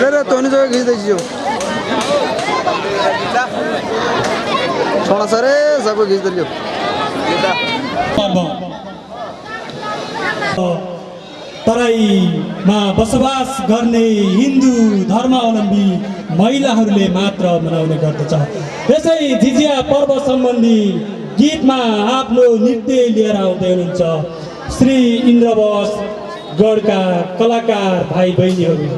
ले रे तोनी जगह खींच दे जियो छोड़ा सारे सबको खींच दे लियो तराईमा बसोबास गर्ने हिन्दू धर्मावलम्बी महिलाहरूले मात्र मनाउने गर्दछ। यसै झिझिया पर्व सम्बन्धी गीतमा आफ्नो नृत्य लिएर आउँदै हुनुहुन्छ श्री इन्द्रवश गढका कलाकार भाइ बहिनीहरू।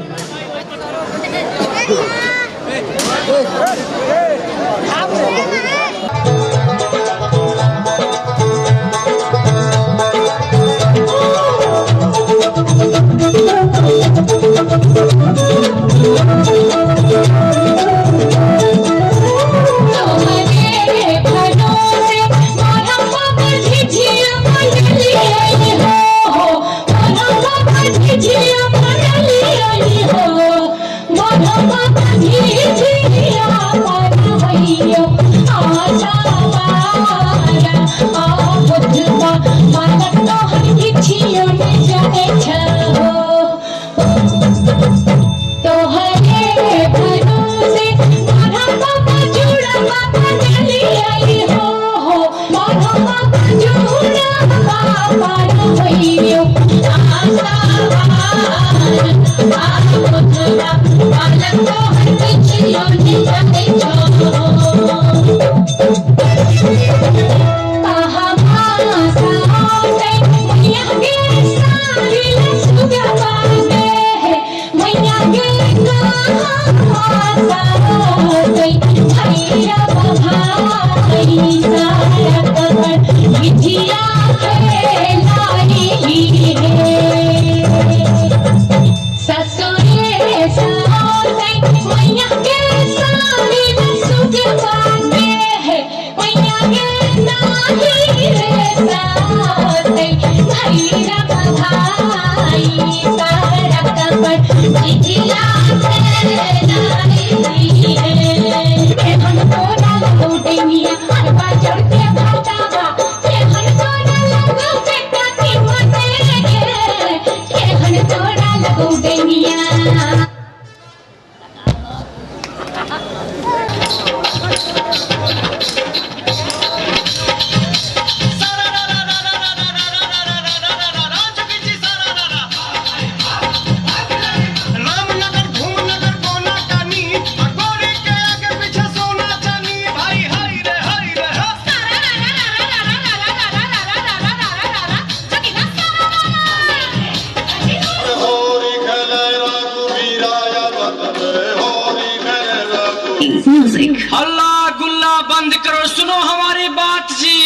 हल्ला गुल्ला बंद करो, सुनो हमारी बात जी।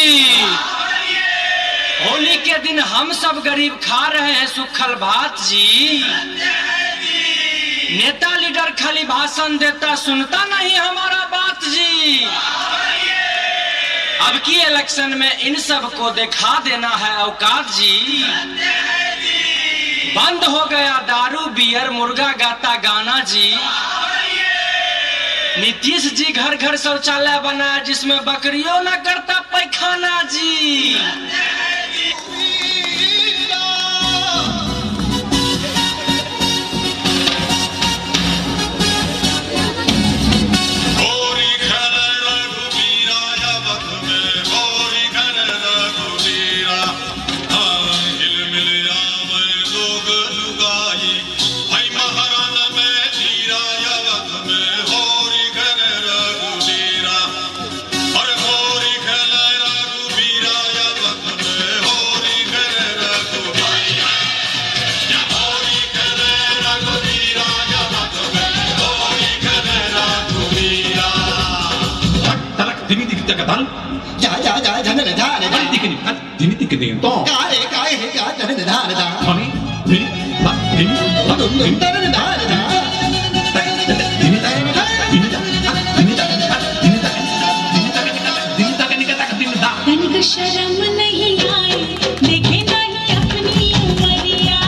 होली के दिन हम सब गरीब खा रहे हैं सूखल भात जी। नेता लीडर खाली भाषण देता, सुनता नहीं हमारा बात जी। अब की इलेक्शन में इन सब को दिखा देना है औकात जी। बंद हो गया दारू बियर, मुर्गा गाता गाना जी। नीतीश जी घर घर शौचालय बनाया जिसमें बकरियों न करता पैखाना जी। शर्म नहीं आए, देखे नहीं अपनी उमरिया।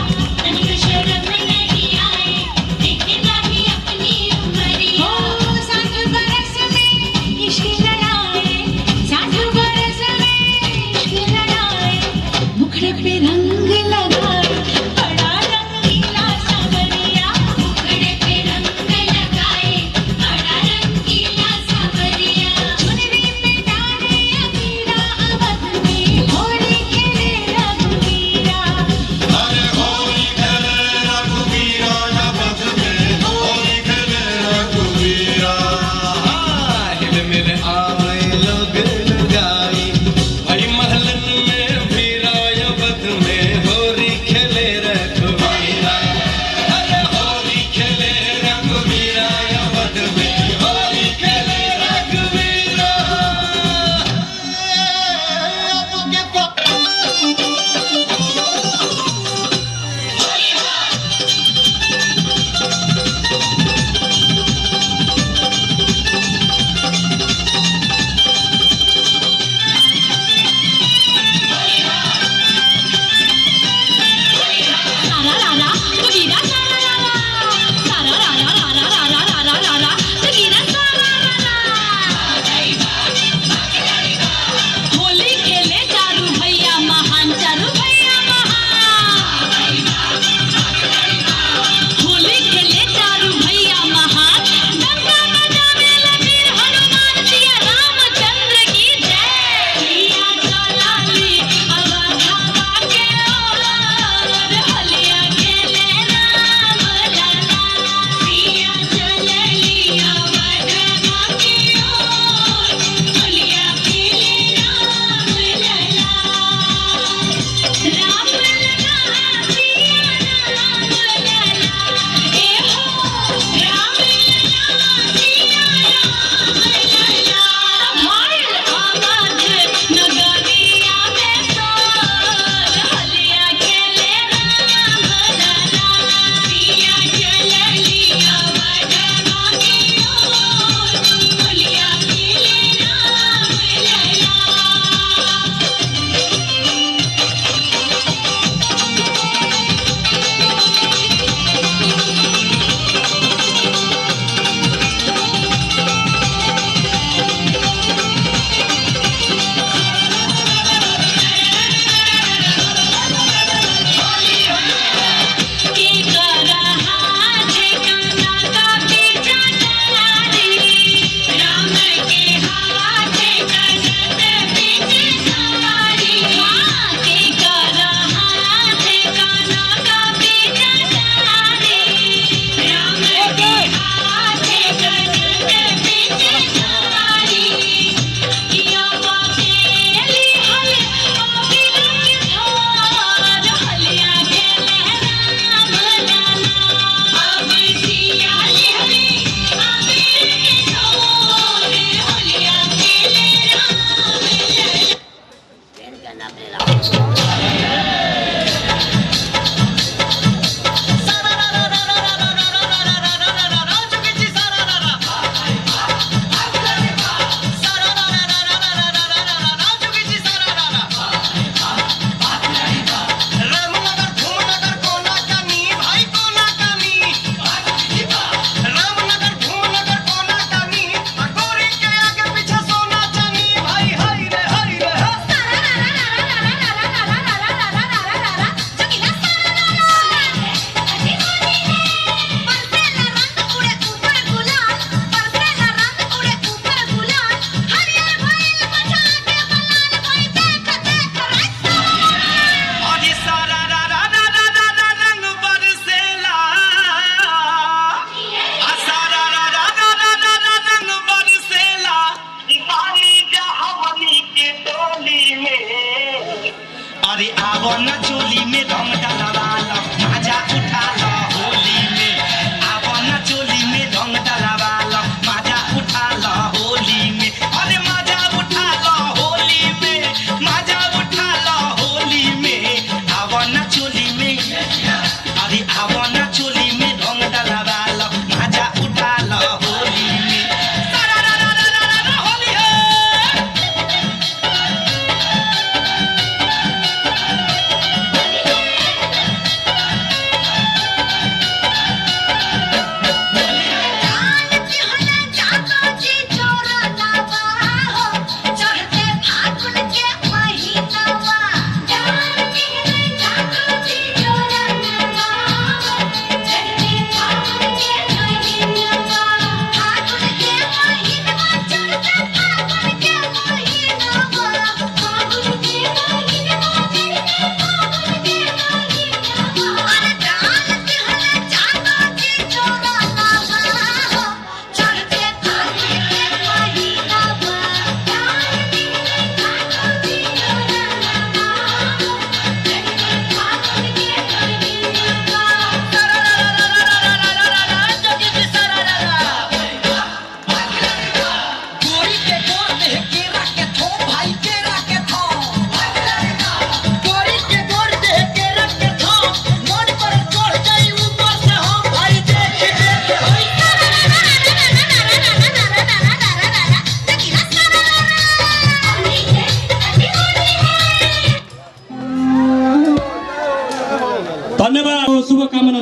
शर्म नहीं आए, देखे नहीं अपनी उमरिया। 60 बरस में इश्क लड़ाए, 60 बरस में इश्क लड़ाए। मुखड़े पे रंग लगाए, बड़ा रंगीला सावरिया।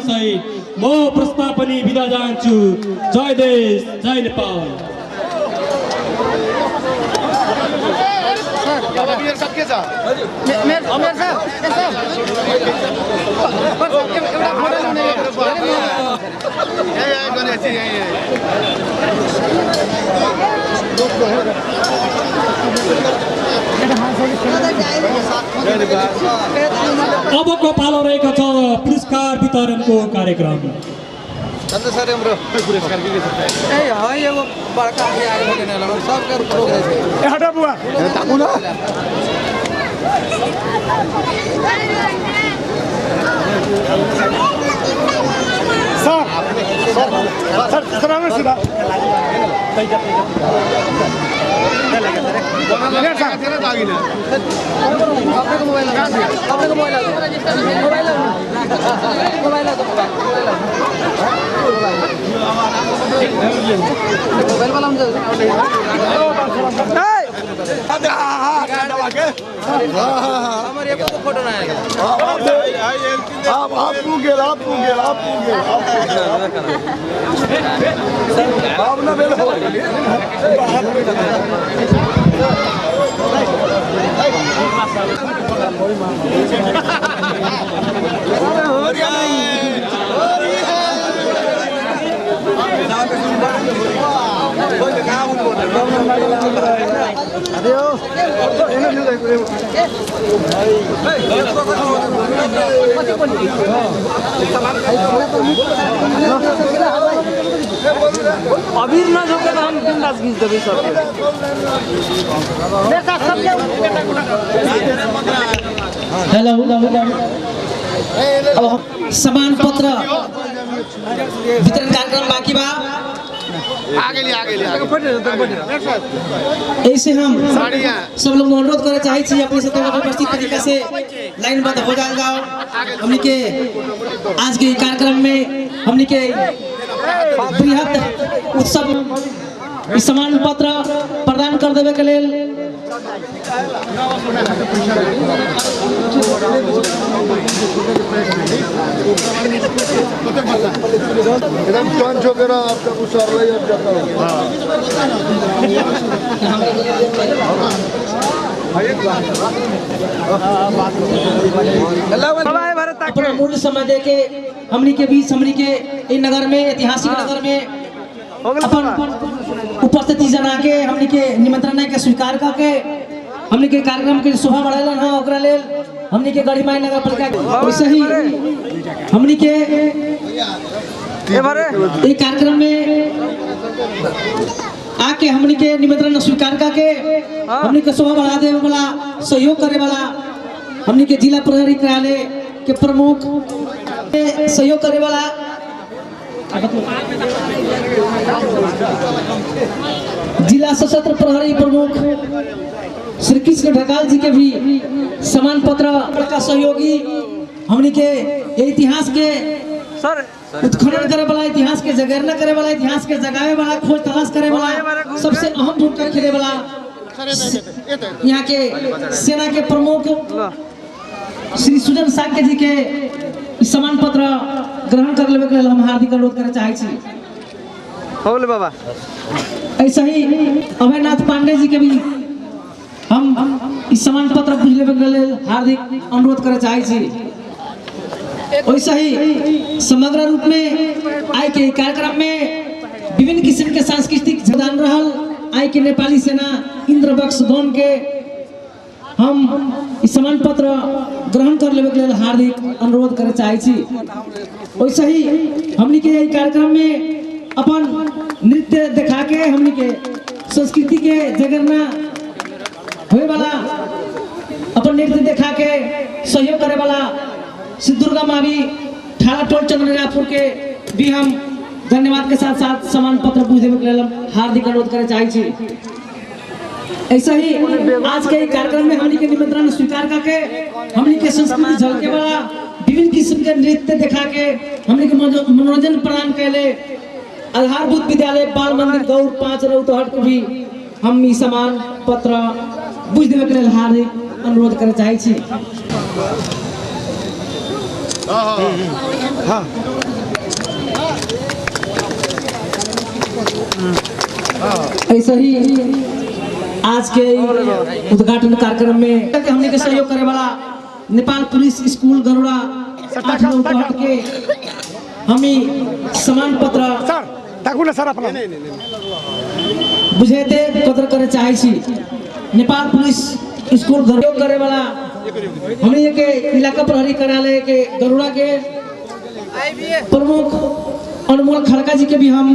सहित म प्रस्ताव पनि बिदा चाहन्छु। जय देश जय नेपाल। अबको पालो रहेको छ पुरस्कार वितरणको कार्यक्रम। सर हाम्रो पुरस्कार के छ ए हाय एगो बड़का आगे आगे भगे न सब कर रोक दे ए हटा बुआ ताकू ना सर सर सीधा मोबाइल वाला हमारे एक फोटो ना आएगा आप गूगल आप ना बेल हो अबीर ना झोंके तो हम बिंदास खींच देबे सब हेलो समान पत्र वितरण कार्यक्रम बाकी बा आगे ऐसे हम सब लोग अनुरोध करे चाहे छी अपने से व्यवस्थित तरीके से लाइनबद्ध हो जाएगा। हमने के आज के कार्यक्रम में हमने के बृहद उत्सव सम्मान पत्र प्रदान कर देवे के लेल एकदम टॉन छो करा आपका उसार ले अब जाता हूं अपना मूल्य समय दे के हमनी के बीच हमनी के इन नगर में ऐतिहासिक नगर में अपन उपस्थिति जना के हमनी के निमंत्रण के स्वीकार करके हमनी के कार्यक्रम के शोभा बढ़ालन हां ओकरा लेल हमनी के गढ़ीमाई नगर पालिका वैसे ही हमनी के ये कार्यक्रम में आके हमनी के निमंत्रण स्वीकार करके हमनी के शोभा बढ़ा देवे वाला सहयोग करे वाला हमनी के जिला प्रहरी कार्यालय के प्रमुख सहयोग करे वाला जिला सशस्त्र प्रहरी प्रमुख श्री कृष्ण ढकाल जी के भी सम्मान पत्र का सहयोगी हमनी के इतिहास के उत्खनन करे वाला इतिहास के जगेरना करे वाला इतिहास के जगावे वाला खोज तलाश करे वाला सबसे अहम भूमिका खेले वाला यहाँ के सेना के प्रमुख श्री सुजन साक्य जी के सम्मान पत्र ग्रहण कर लेवे के लेल हम हार्दिक अनुरोध करे चाहे छी। बोले बाबा ऐसा ही अभयनाथ पांडे जी के भी हम इस सम्मान पत्र बुझ लेवे के लेल हार्दिक अनुरोध करे चाहे छी। वैसा ही समग्र रूप में आय के कार्यक्रम में विभिन्न किस्म के सांस्कृतिक योगदान रहल आय के नेपाली सेना इंद्रबक्स गण के हम इस सम्मान पत्र ग्रहण कर लेवे के लेल हार्दिक अनुरोध करे चाहे छी। वैसे ही हमनी के कार्यक्रम में अपन नृत्य दिखा के हमनी के संस्कृति के जगरना होए वाला अपन नृत्य दिखा के सहयोग करे वाला श्री दुर्गा मावी ठाड़ा टोल चंद्रनाथपुर के भी हम धन्यवाद के साथ साथ सम्मान पत्र पूछ देवे के लेल हार्दिक अनुरोध करे चाहे छी। ऐसा ही आज के कार्यक्रम में हमनी के निमंत्रण स्वीकार करके हमनी के संस्कृति झलके वाला विभिन्न किस्म के नृत्य दिखा के हमनी के मनोरंजन प्रदान कैले आधारभूत विद्यालय बाल मंदिर गौर 5 रौतहट को भी हम ई सम्मान पत्र बुझ देवे के लेल हार्दिक अनुरोध करे चाहे छी। ऐसे ही आज के उद्घाटन कार्यक्रम में हमने के सहयोग करे वाला नेपाल पुलिस स्कूल गरुड़ा 8 नौ के हमी सम्मान पत्र बुझेते कदर करे चाहे छी नेपाल पुलिस स्कूल गरुड़ा करे वाला हमने के इलाका प्रहरी कार्यालय के गरुड़ा के प्रमुख अनमोल खड़का जी के भी हम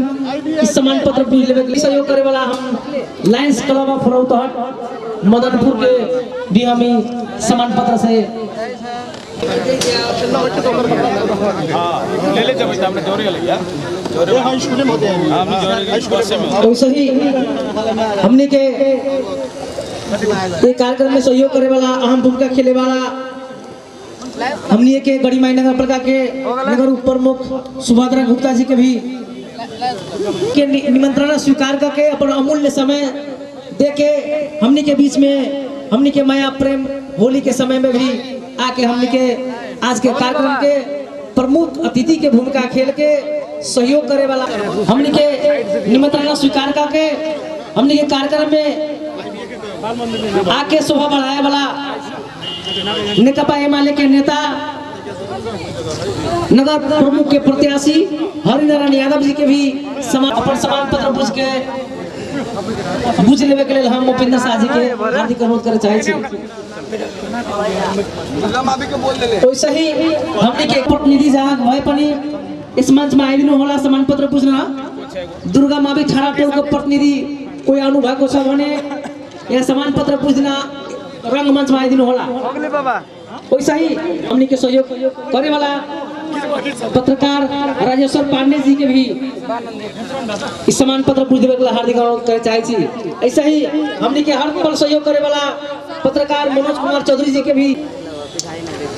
इस सम्मान पत्र बुझ लेवे के सहयोग करे वाला हम Lions club of Rautahat Madanpur के भी हम सम्मान पत्र से वैसे ही हमने के कार्यक्रम में सहयोग करे वाला अहम भूमिका खेले वाला हमने के गढ़ीमाई नगर पालिका के नगर उप प्रमुख सुभद्रा गुप्ता जी के भी के निमंत्रण स्वीकार करके अपन अमूल्य समय दे के हमने के बीच में हमने के माया प्रेम होली के समय में भी आके हमने के आज के कार्यक्रम के प्रमुख अतिथि के भूमिका खेल के सहयोग करे वाला हमने के निमंत्रण स्वीकार करके हमने के कार्यक्रम में आके शोभा बढ़ाए वाला नेकपा एमाले के नेता नगर प्रमुख के प्रत्याशी हरिनारायण यादव जी के भी अपन सम्मान पत्र बुझ लेवे के लिए हम उपेंद्र शाह जी के हार्दिक अनुरोध करे चाहे छी। वैसे ही हमने के प्रतिनिधि जहाँ भए पनि इस मंच में आइदिनु होला सम्मान पत्र बुझ्न दुर्गा मावि छाड़ा टोल को प्रतिनिधि कोही आउनु भएको छ भने यहाँ सम्मान पत्र बुझ्न रंगमंच में आइदिनु होला। वैसा ही हमने के सहयोग करे वाला पत्रकार राजेश्वर पांडे जी के भी इस सम्मान पत्र बुझ देवे के हार्दिक अनुरोध करे चाहे छी। ऐसा ही हमने के हर पल सहयोग करे वाला पत्रकार मनोज कुमार चौधरी जी के भी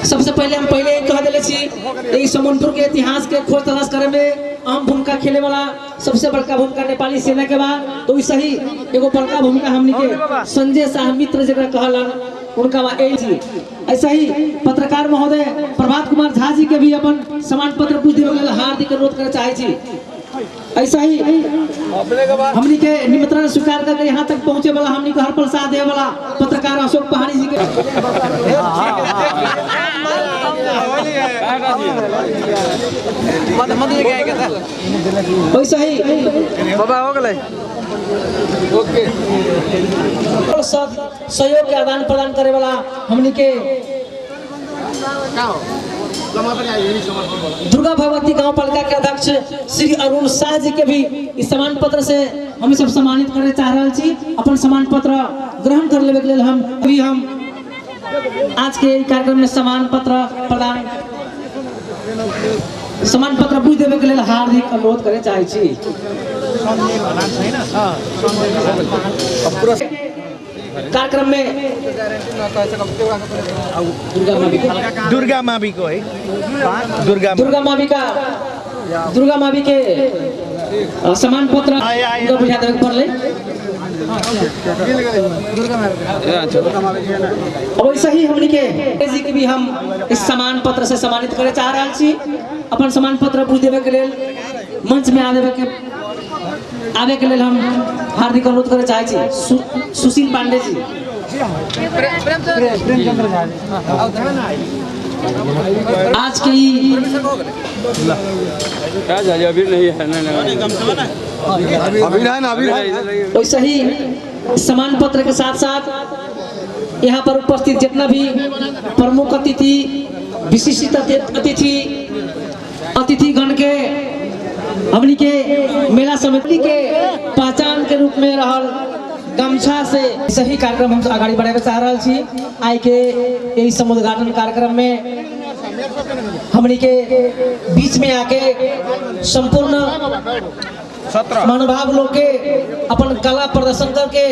सबसे पहले हम कह दिले छी समनपुर के इतिहास के खोज तलाश करे में अहम भूमिका खेले वाला सबसे बड़का भूमिका नेपाली सेना के बाद तो वैसा ही एगो बड़का भूमिका हमने के संजय शाह मित्र जगह कहलन उनका जी। ऐसा ही पत्रकार महोदय प्रभात कुमार झा जी के भी अपन सम्मान पत्र पूछ देवे हार्दिक अनुरोध करे चाहे छी। ऐसा ही हमनी के निमंत्रण स्वीकार करके यहाँ तक पहुँचे वाला हमनी को हर पल साथ दे वाला पत्रकार अशोक पहाड़ी जी के वैसा ही बाबा हो गए ओके सब सहयोग के आदान प्रदान करे वाला हमनी के दुर्गा भगवती गांव पालिका के अध्यक्ष श्री अरुण शाह जी के भी इस सम्मान पत्र से हम सब सम्मानित करे चाह रहे छी। अपन सम्मान पत्र ग्रहण कर लेवे के लिए हम आज के कार्यक्रम में सम्मान पत्र प्रदान सम्मान पत्र बुझ देवे के लिए हार्दिक अनुरोध करे चाहे छी। कार्यक्रम में दुर्गा मावि को है दुर्गा मावि के सम्मान पत्र बुझा देवे पड़ले। वैसे ही हमने के जी के भी हम इस सम्मान पत्र से सम्मानित करे चाह रहे छी। अपन सम्मान पत्र बुझ देवे के लिए मंच में आवे के लिए हम हार्दिक अनुरोध करे चाहे छी। सुशील पांडे जी आज के अभी नहीं है वैसे ही सम्मान पत्र के साथ साथ यहाँ पर उपस्थित जितना भी प्रमुख अतिथि विशिष्ट अतिथिगण के हमनी के मेला समिति के पहचान के रूप में रहल गमछा से सही कार्यक्रम हम आगे बढ़ावे चाह रहे छी। आई के यही समुद्घाटन कार्यक्रम में हमनी के बीच में आके संपूर्ण महानुभाव लोग के अपन कला प्रदर्शन करके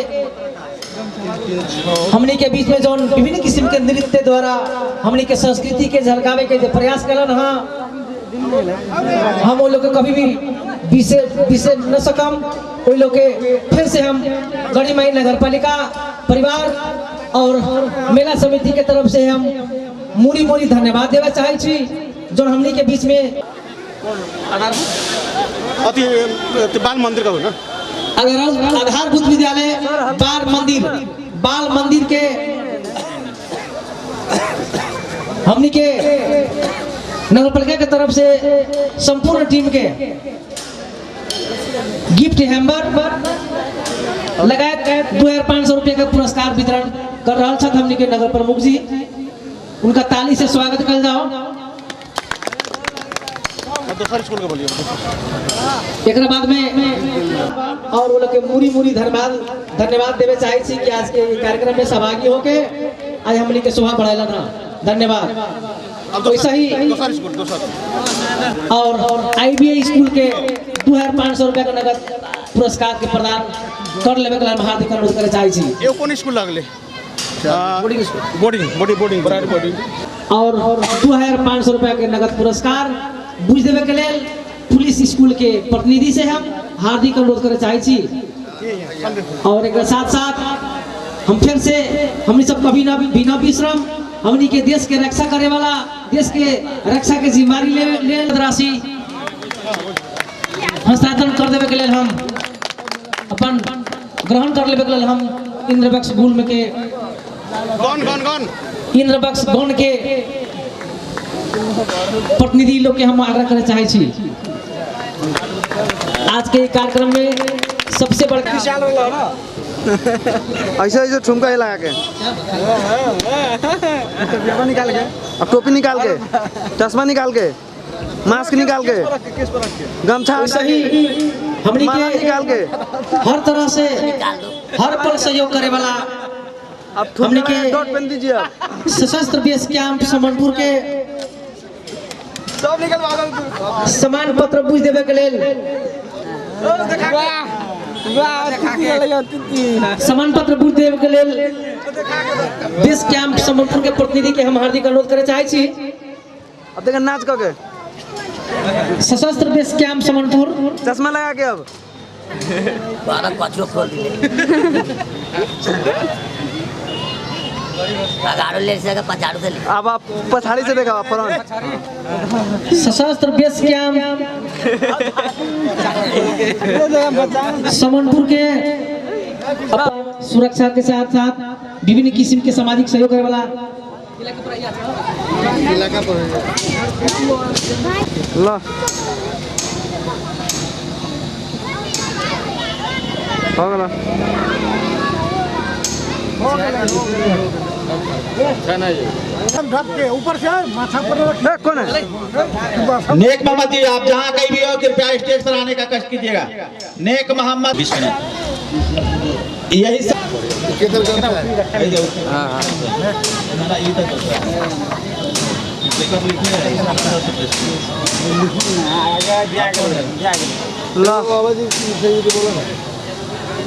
हमनी के बीच में जो विभिन्न किस्म के नृत्य द्वारा हमनी के संस्कृति के झलकावे के प्रयास कलन हम वो लोग के कभी भी विषय न सकम। वो लोग के फिर से हम गढ़ीमाई नगर पालिका परिवार और मेला समिति के तरफ से हम मूरी धन्यवाद देना चाहे छी। जो हमनी के बीच में अति बाल मंदिर का हो ना आधारभूत विद्यालय बाल मंदिर के हमनी के नगर पालिका के तरफ से संपूर्ण टीम के गिफ्ट हैम्बर लगायत 2500 रुपये का पुरस्कार वितरण कर रहा छथि हमनी के नगर प्रमुख जी। उनका ताली से स्वागत कर जाओ। दूसरा स्कूल का बोलिए। एक बाद में और वो लोग के मूरी धन्यवाद देवे चाहे छी कि आज के कार्यक्रम में सहभागी होके आज हमनी के शोभा बढ़ाइला था। धन्यवाद। वैसा ही और IBA स्कूल के 2500 रुपया का नगद पुरस्कार के प्रदान कर लेवे के हार्दिक अनुरोध करे चाहे छी। ये कौन स्कूल लागले? बोर्डिंग और 2500 रुपया के नगद पुरस्कार बुझ देवे के लिए पुलिस स्कूल के प्रतिनिधि से हम हार्दिक अनुरोध करे चाहे छी। और एक साथ हम फिर से हमनी सब कभी बिना विश्राम हमनी के देश के रक्षा करे वाला देश के रक्षा के जिम्मेदारी ले राशि हस्तांतरण कर देवे के लिए हम अपन ग्रहण कर लेवे के लिए हम इंद्रबक्स गुल में के इंद्रबक्स गण के प्रतिनिधि लोग के हम आग्रह करे चाहे छी। आज के कार्यक्रम में सबसे बड़ा ऐसे ठुमका ही लगा के निकाल के अब टोपी निकाल के चश्मा निकाल के मास्क निकाल के गमछा सही हमनी के निकाल के हर तरह से हर पल सहयोग करे वाला हमनी के डॉट पेन दीजिए सशस्त्र बेस कैंप समनपुर के सब निकलवा समान पत्र बुझ देवे के लेल समान पत्र बुझ देवे के लेल बेस कैंप समनपुर के प्रतिनिधि के हम हार्दिक अनुरोध करे चाहे छी। अब देखा नाच के सशस्त्र बेस कैंप समनपुर चश्मा लगा के अब खोल अब आप पछाड़ी से देखा सशस्त्र बेस कैंप समनपुर के सुरक्षा के साथ साथ विभिन्न किस्म के सामाजिक सहयोग करे वाला लो हो गया ऊपर से माथा पर कौन है? नेक मोहम्मद जी, आप जहाँ कहीं भी हो कृपया स्टेज पर आने का कष्ट कीजिएगा। नेक मोहम्मद यही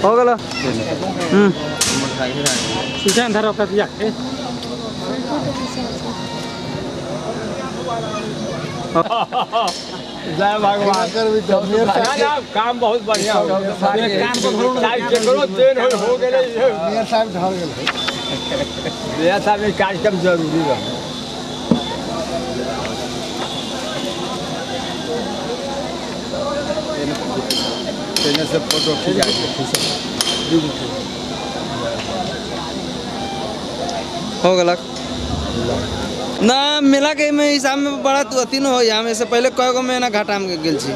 हो गया जय भगवान काम बहुत बढ़िया हो गया कार्यक्रम जरूरी है। फोटो हो गया ना मेला के में हिसाब में बड़ा तू अति न हो यहाँ में से पहले कई गो में ना घाटा में गेल छी।